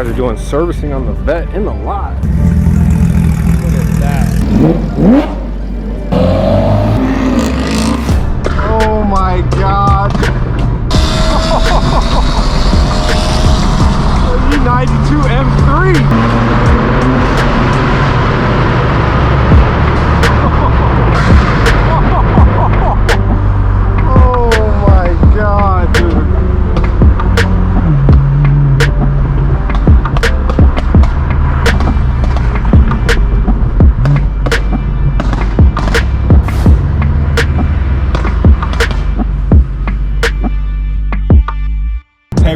guys are doing servicing on the vet in the lot. Look at that. Oh my god. E92 M3.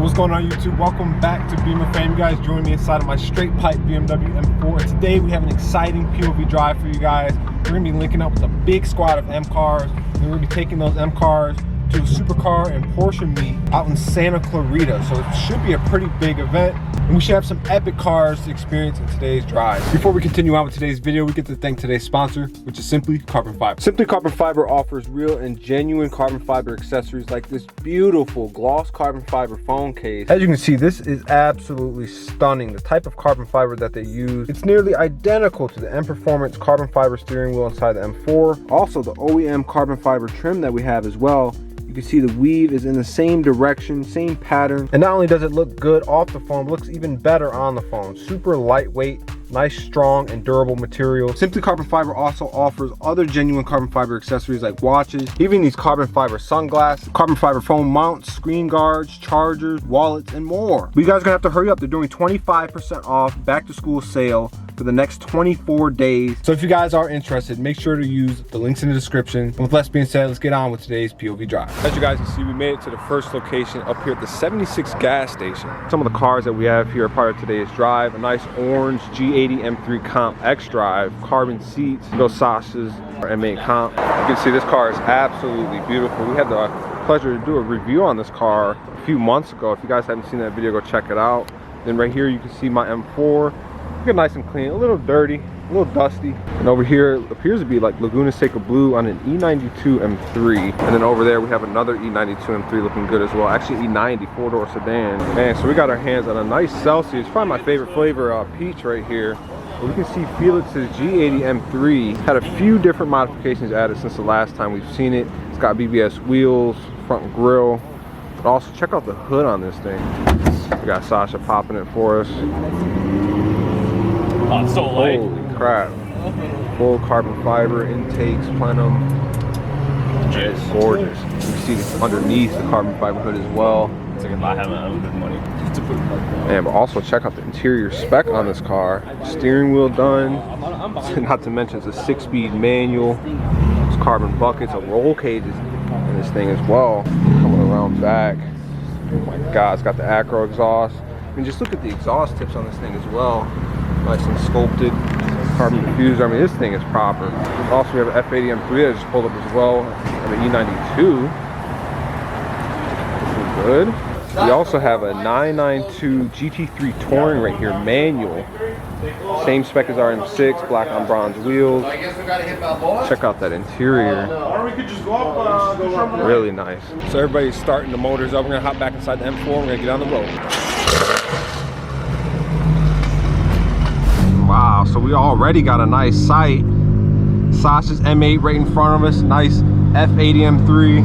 What's going on YouTube? Welcome back to Beemer Fam. You guys join me inside of my straight pipe BMW M4. And today we have an exciting POV drive for you guys. We're going to be linking up with a big squad of M cars. And we're going to be taking those M cars to a Supercar and Porsche meet out in Santa Clarita. So it should be a pretty big event. And we should have some epic cars to experience in today's drive. Before we continue on with today's video, we get to thank today's sponsor, which is Simply Carbon Fiber. Simply Carbon Fiber offers real and genuine carbon fiber accessories like this beautiful gloss carbon fiber phone case. As you can see, this is absolutely stunning. The type of carbon fiber that they use, it's nearly identical to the M Performance carbon fiber steering wheel inside the M4. Also, the OEM carbon fiber trim that we have as well. You can see the weave is in the same direction, same pattern. And not only does it look good off the phone, it looks even better on the phone. Super lightweight, nice, strong, and durable material. Simply Carbon Fiber also offers other genuine carbon fiber accessories like watches, even these carbon fiber sunglasses, carbon fiber phone mounts, screen guards, chargers, wallets, and more. But you guys are gonna have to hurry up. They're doing 25% off back to school sale for the next 24 days. So if you guys are interested, make sure to use the links in the description. And with less being said, let's get on with today's POV drive. As you guys can see, we made it to the first location up here at the 76 gas station. Some of the cars that we have here are part of today's drive. A nice orange G80 M3 Comp X Drive, carbon seats, EXAUST's M8 Comp. You can see this car is absolutely beautiful. We had the pleasure to do a review on this car a few months ago. If you guys haven't seen that video, go check it out. Then right here you can see my M4. Look nice and clean, a little dirty, a little dusty. And over here it appears to be like Laguna Seca blue on an E92 M3. And then over there we have another E92 M3 looking good as well. Actually E90 four-door sedan. Man, so we got our hands on a nice Celsius. Probably my favorite flavor, peach right here. But we can see Felix's G80 M3 had a few different modifications added since the last time we've seen it. It's got BBS wheels, front grille. But also check out the hood on this thing. We got Sasha popping it for us. Oh, it's so light. Holy crap. Full carbon fiber intakes, plenum. It's gorgeous. You can see this underneath the carbon fiber hood as well. It's like not having unlimited money to put it like. Man, but also check out the interior spec on this car. Steering wheel done. Not to mention it's a 6-speed manual. There's carbon buckets, a roll cages in this thing as well. Coming around back. Oh my god, it's got the acro exhaust. I mean, just look at the exhaust tips on this thing as well. Nice and sculpted, carbon diffuser. I mean, this thing is proper. Also, we have an F80 M3 that just pulled up as well, and an E92. This is good. We also have a 992 GT3 Touring right here, manual. Same spec as our M6, black on bronze wheels. Check out that interior. Really nice. So everybody's starting the motors up. We're gonna hop back inside the M4. We're gonna get on the road. Wow, so we already got a nice sight. Sasha's M8 right in front of us. Nice F80 M3.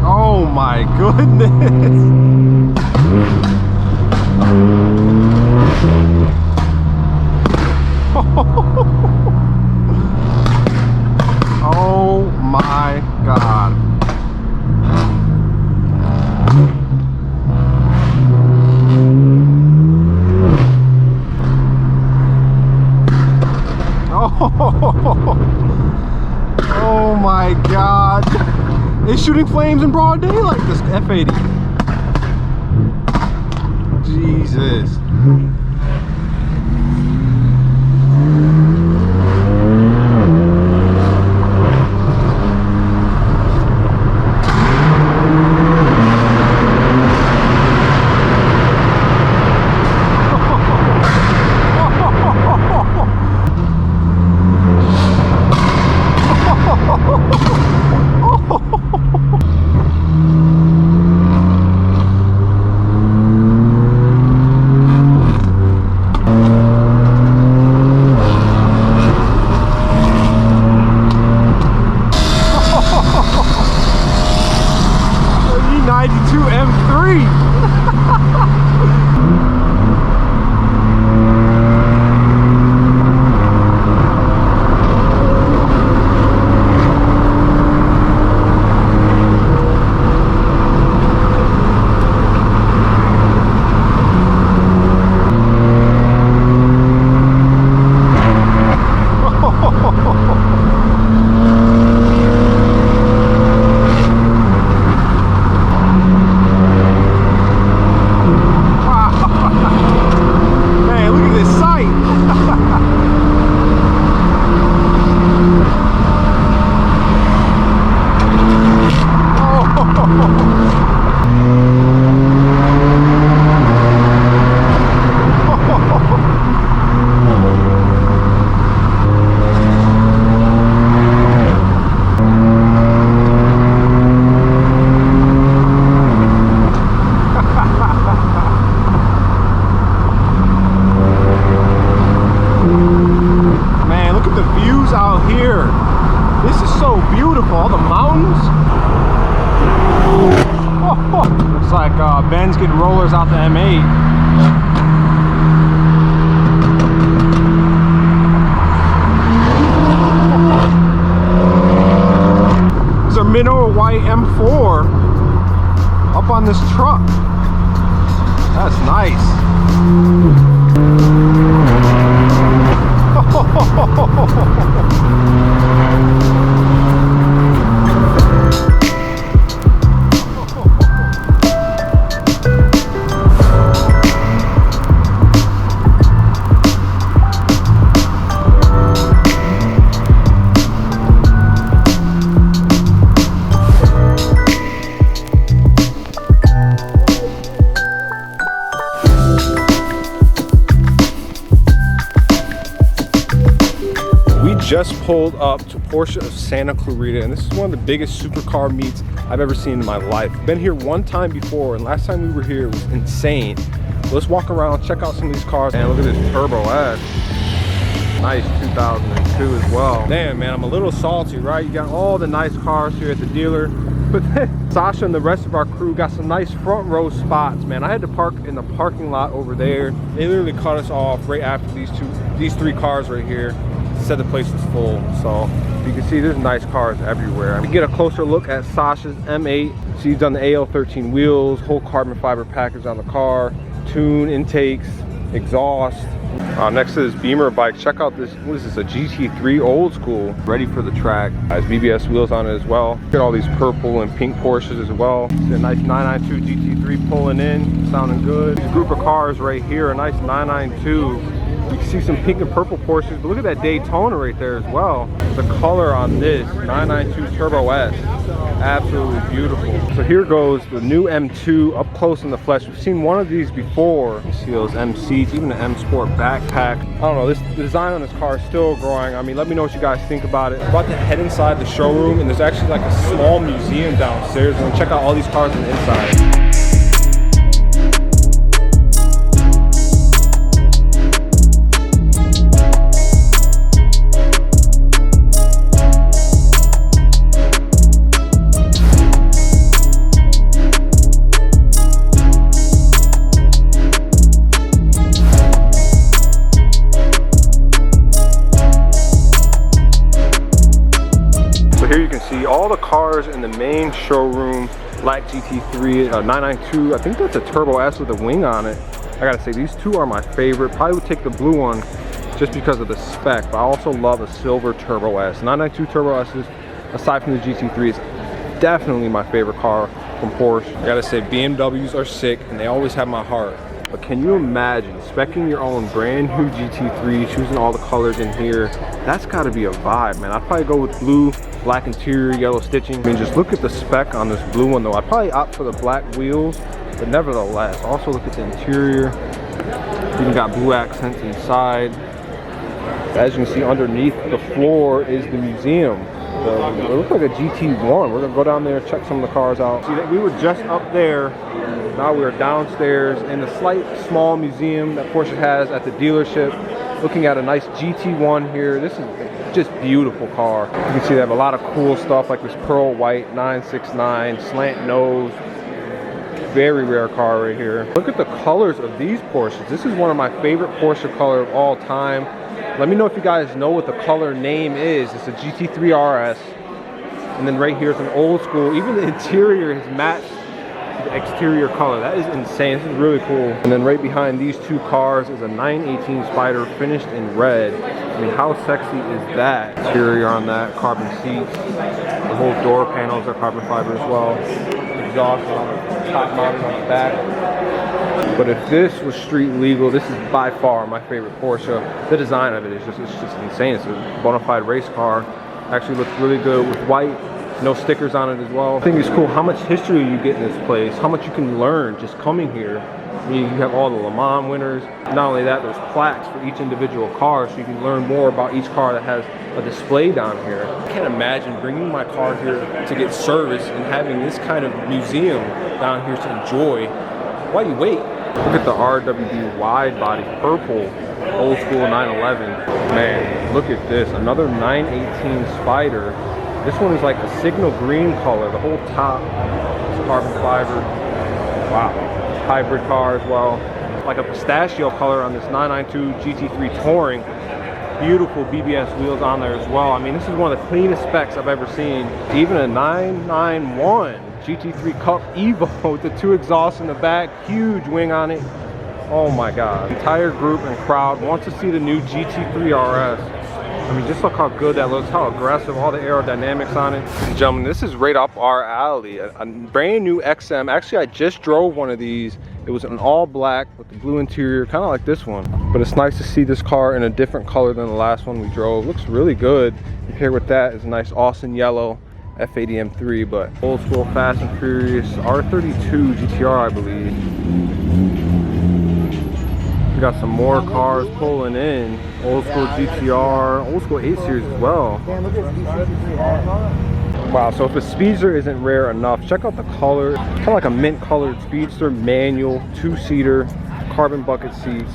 Oh my goodness. Oh my god. Oh my god. It's shooting flames in broad daylight, this F80. Jesus. 1992 M3. Looks like Ben's getting rollers out the M8. This is a minnow white M4 up on this truck. That's nice. Just pulled up to Porsche Santa Clarita, and this is one of the biggest supercar meets I've ever seen in my life. Been here one time before, and last time we were here it was insane. Let's walk around, check out some of these cars, and look at this Turbo S. Nice 2002 as well. Damn, man, I'm a little salty, right? You got all the nice cars here at the dealer, but then Sasha and the rest of our crew got some nice front row spots, man. I had to park in the parking lot over there. They literally cut us off right after these three cars right here. Said the place was full, so you can see there's nice cars everywhere. We get a closer look at Sasha's M8. She's done the AL13 wheels, whole carbon fiber package on the car, tune, intakes, exhaust. Next to this Beemer bike, check out this, what is this, a GT3 old school, ready for the track. Has BBS wheels on it as well. Look at all these purple and pink Porsches as well. See a nice 992 GT3 pulling in, sounding good. This group of cars right here, a nice 992. You can see some pink and purple Porsches, but look at that Daytona right there as well. The color on this 992 Turbo S, absolutely beautiful. So here goes the new M2 up close in the flesh. We've seen one of these before. You see those M seats, even the M Sport backpack. I don't know, the design on this car is still growing. I mean, let me know what you guys think about it. I'm about to head inside the showroom, and there's actually like a small museum downstairs. We're gonna check out all these cars on the inside. Here you can see all the cars in the main showroom. Blaque GT3, 992, I think that's a Turbo S with a wing on it. I gotta say, these two are my favorite. Probably would take the blue one just because of the spec, but I also love a silver Turbo S. 992 Turbo S's, aside from the GT3, is definitely my favorite car from Porsche. I gotta say, BMWs are sick and they always have my heart. But can you imagine speccing your own brand new GT3, choosing all the colors in here? That's gotta be a vibe, man. I'd probably go with blue, black interior, yellow stitching. I mean, just look at the spec on this blue one though. I'd probably opt for the black wheels, but nevertheless, also look at the interior. Even got blue accents inside. As you can see, underneath the floor is the museum. It looks like a GT1. We're gonna go down there, check some of the cars out. See, we were just up there. Now we are downstairs in the small museum that Porsche has at the dealership, looking at a nice GT1 here. This is just beautiful car. You can see they have a lot of cool stuff like this pearl white 969 slant nose. very rare car right here. Look at the colors of these Porsches. This is one of my favorite Porsche color of all time. Let me know if you guys know what the color name is. It's a GT3 RS. And then right here is an old school. Even the interior has matched the exterior color. That is insane. This is really cool. And then right behind these two cars is a 918 Spider finished in red. I mean, how sexy is that? Interior on that, carbon seats. The whole door panels are carbon fiber as well. Exhaust on the top mounted on the back. But if this was street legal, this is by far my favorite Porsche. The design of it is just insane. It's a bona fide race car. Actually looks really good with white. No stickers on it as well. I think it's cool how much history you get in this place, how much you can learn just coming here. You have all the Le Mans winners. Not only that, there's plaques for each individual car, so you can learn more about each car that has a display down here. I can't imagine bringing my car here to get service and having this kind of museum down here to enjoy. Why do you wait? Look at the RWD wide body purple, old school 911. Man, look at this, another 918 Spider. This one is like a signal green color. The whole top is carbon fiber. Wow. Hybrid car as well. Like a pistachio color on this 992 GT3 Touring. Beautiful BBS wheels on there as well. I mean, this is one of the cleanest specs I've ever seen. Even a 991 GT3 Cup Evo with the two exhausts in the back. Huge wing on it. Oh my God. The entire group and crowd wants to see the new GT3 RS. I mean, just look how good that looks, how aggressive, all the aerodynamics on it. Ladies and gentlemen, this is right up our alley. A brand new XM. Actually, I just drove one of these. It was an all black with the blue interior, kind of like this one. But it's nice to see this car in a different color than the last one we drove. Looks really good. Compared with that is a nice Austin yellow F80 M3, but old school Fast and Furious R32 GTR, I believe. We got some more cars pulling in. Old school GTR, old school 8 Series as well. Wow, so if a Speedster isn't rare enough, check out the color. Kind of like a mint colored Speedster, manual, 2-seater, carbon bucket seats.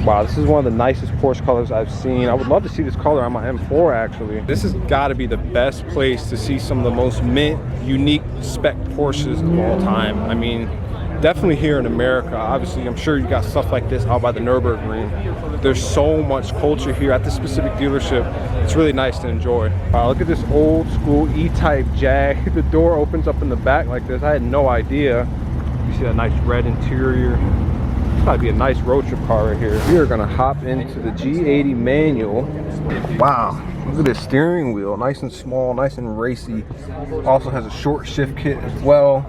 Wow, this is one of the nicest Porsche colors I've seen. I would love to see this color on my M4 actually. This has got to be the best place to see some of the most mint, unique spec Porsches of all time. I mean, definitely here in America. Obviously, I'm sure you got stuff like this out by the Nürburgring. There's so much culture here at this specific dealership. It's really nice to enjoy. Wow, look at this old school E-Type Jag. The door opens up in the back like this. I had no idea. You see that nice red interior. It's gotta be a nice road trip car right here. We are gonna hop into the G80 manual. Wow, look at this steering wheel. Nice and small, nice and racy. Also has a short shift kit as well.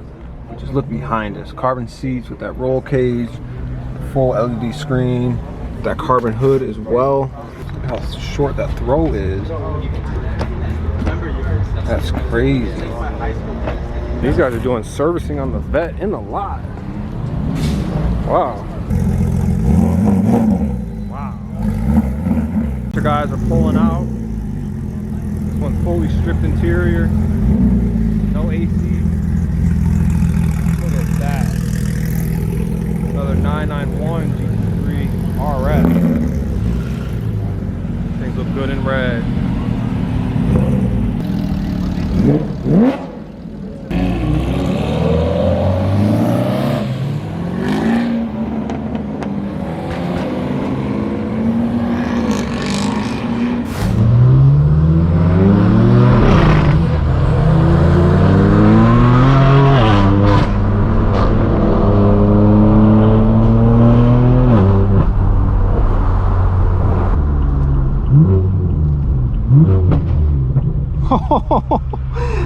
Just look behind us. Carbon seats with that roll cage, full LED screen, that carbon hood as well. Look how short that throw is. That's crazy. These guys are doing servicing on the vet in the lot. Wow. Wow. The guys are pulling out. This one's fully stripped interior. No AC. Another 991 GT3 RS. Things look good in red.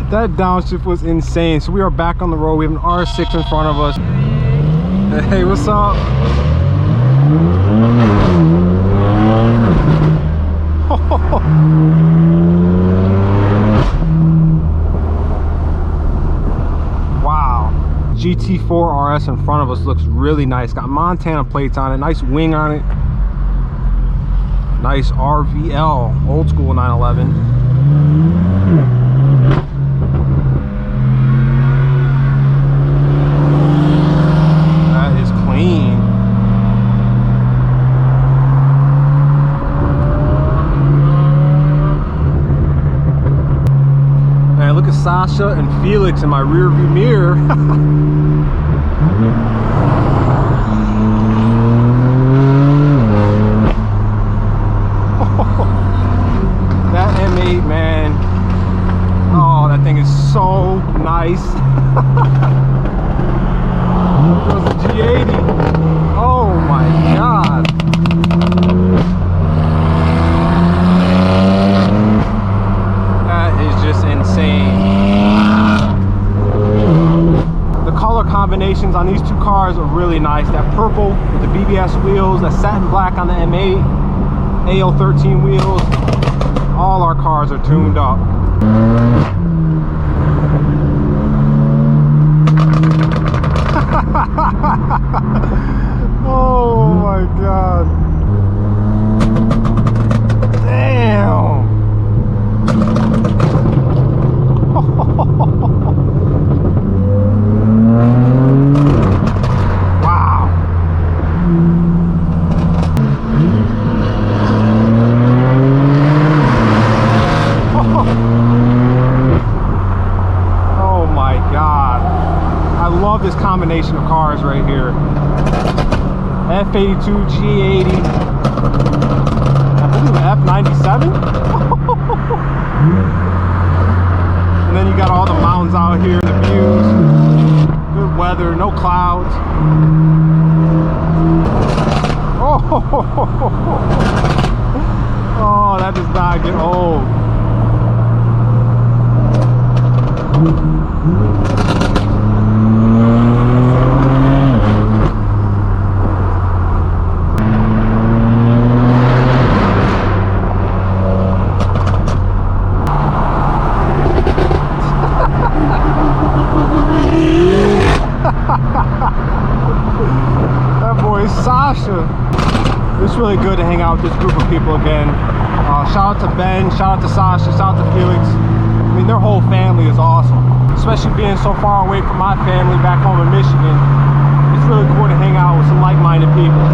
That downshift was insane. So we are back on the road. We have an R6 in front of us. Hey, what's up? Wow. GT4 RS in front of us looks really nice. Got Montana plates on it. Nice wing on it. Nice RVL, old school 911. Man, look at Sasha and Felix in my rear view mirror. combinations on these two cars are really nice. That purple with the BBS wheels, that satin black on the M8, AO13 wheels. All our cars are tuned up. Oh my God. Damn. Wow. Oh my God. I love this combination of cars right here. F82 G80. I believe F97. And then you got all the mountains out here, the views, good weather, no clouds. Oh, that does not get old. That boy is Sasha. It's really good to hang out with this group of people again. Shout out to Ben, shout out to Sasha, shout out to Felix. I mean, their whole family is awesome. Especially being so far away from my family back home in Michigan. It's really cool to hang out with some like-minded people.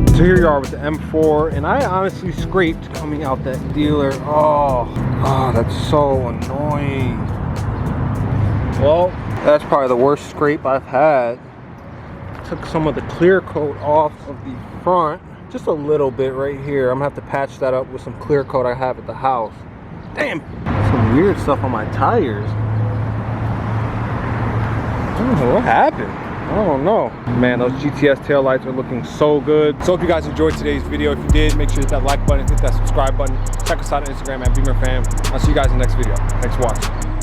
So here you are with the M4, and I honestly scraped coming out that dealer. Oh, that's so annoying. Well, that's probably the worst scrape I've had. Took some of the clear coat off of the front, just a little bit right here. I'm gonna have to patch that up with some clear coat I have at the house. Damn, some weird stuff on my tires. I don't know what happened. I don't know. Man, those GTS taillights are looking so good. So hope you guys enjoyed today's video. If you did, make sure to hit that like button, hit that subscribe button. Check us out on Instagram at Beemer Fam. I'll see you guys in the next video. Thanks for watching.